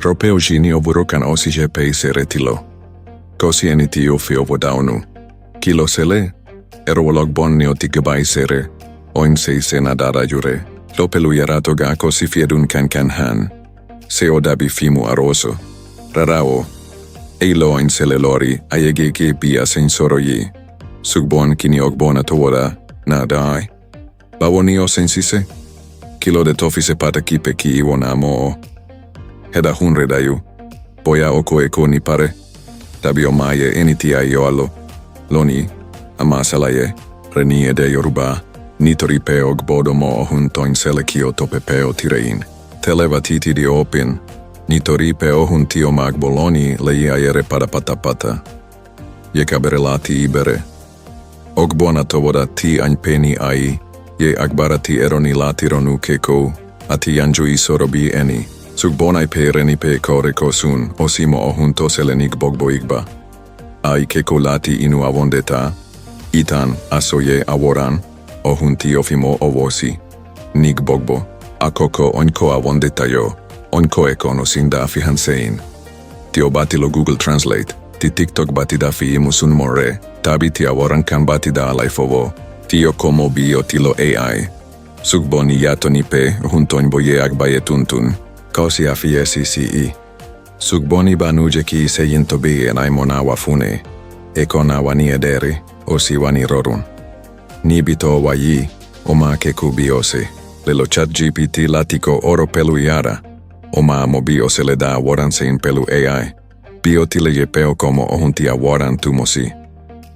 Ropeo ni oburokan osije peise retilo. Kosi eniti ofio daunu. Kilo sele, Ọgbọn ni otigabaisere, oin seise nadara jure. Lopelu yarato ga kosi fiedun kan han. Se odabi fimu aroso. Rarao. Eilo oin sele lori, ayegeke bia sensoroyi. Ṣùgbọ kini ọgbọn atọwọda, na dai. Báwo ni o sensise? Kilo de tofise patakipe ki iwon amo. Heda hunredayu. Boya oko eko ni pare. Tàbí omaye eniti ayoalo. Loni, ama ṣàlàyé, renie de Yorùbá, nítorí pé Ọgbọ mo ohun toin sele kio tope peo tirein. Televa titi di opin, nítorí pé ohun tio magboloni leji ayere pátápátá. Jekabere lati ibere. Ọgbọ nAtọwọda ti aňpeni ai, je akbarati eroni latironu keko, ati janju isorobi eni. Ṣùgbọ pe reni pe kore kosun, osimo ohun to selenik bogbo igba. Ai keko lati inu avondeta, itan asoye aworan, ohun tiofimo ovosi. Nik bogbo, akoko onko avondeta yo, onko ekono sinda fihansein. Tio batilo Google Translate, ti TikTok batida fi imusun more, tàbí ti aworan kan batida alaifovo, tio como bio tilo AI. Ṣùgbọ ni yato ni pe, hunton boye agbaye tuntun, kosi afiesi CE. Ṣùgbọ ni banuje ki se yintobi en aimona wafune, eko na wani ederi, osi wani rorun. Nibito wayi, oma keku biose, lelo chat GPT latiko oro pelu yara, oma amo biose le da aworan sein pelu AI, biotile je peo como ohunti aworan tumosi,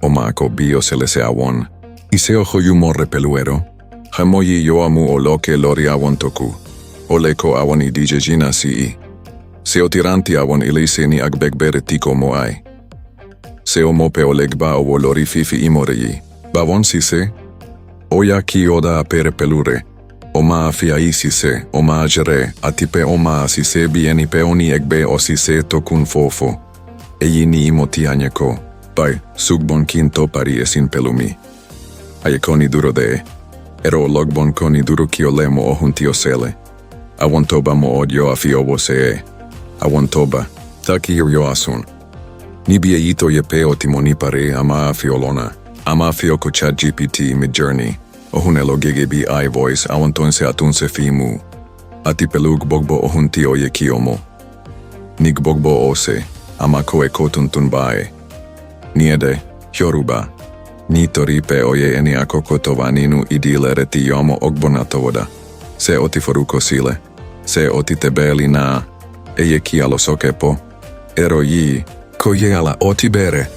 oma ko biose le se awon. Ise ojo yumorre peluero, hamoyi yo amu o loke lori awon toku, oleko awon i dijejina CE. Se o tiranti awon ilise ni agbegbere tiko moai. Se o mope o legba o volori fifi imoreyi. Bavon si se? Oya ki oda apere pelure. Oma afiai si se, oma ajere, atipe oma si se bieni peoni egbe o si se tokun fofo. Eyi ni imoti anyeko. Bai, Ṣùgbọ kinto pari esin pelumi. Ayekoni duro de. Ọgbọn koni duro kio lemo ohun tio sele. Awon toba mo odio afiobo se. Awon toba, taki yo asun. Nibie ito ye peo timoni pare ama fiolona. Ama fioko chat GPT mid-journey. Ohun elo gegebi iVoice awon tonse atunse fimu. Ati pelug bogbo ohun tio ye kiomo. Nik bogbo ose, ama koe kotuntun bae. Niede, Yoruba. Nítorí pé oye eni akokotova ninu idile reti yomo Ọgbọ nAtọwọda. Se oti foruko sile. Se oti tebeli na. Eye ki alo sokepo. Ero yi. Ko ye ala oti bere.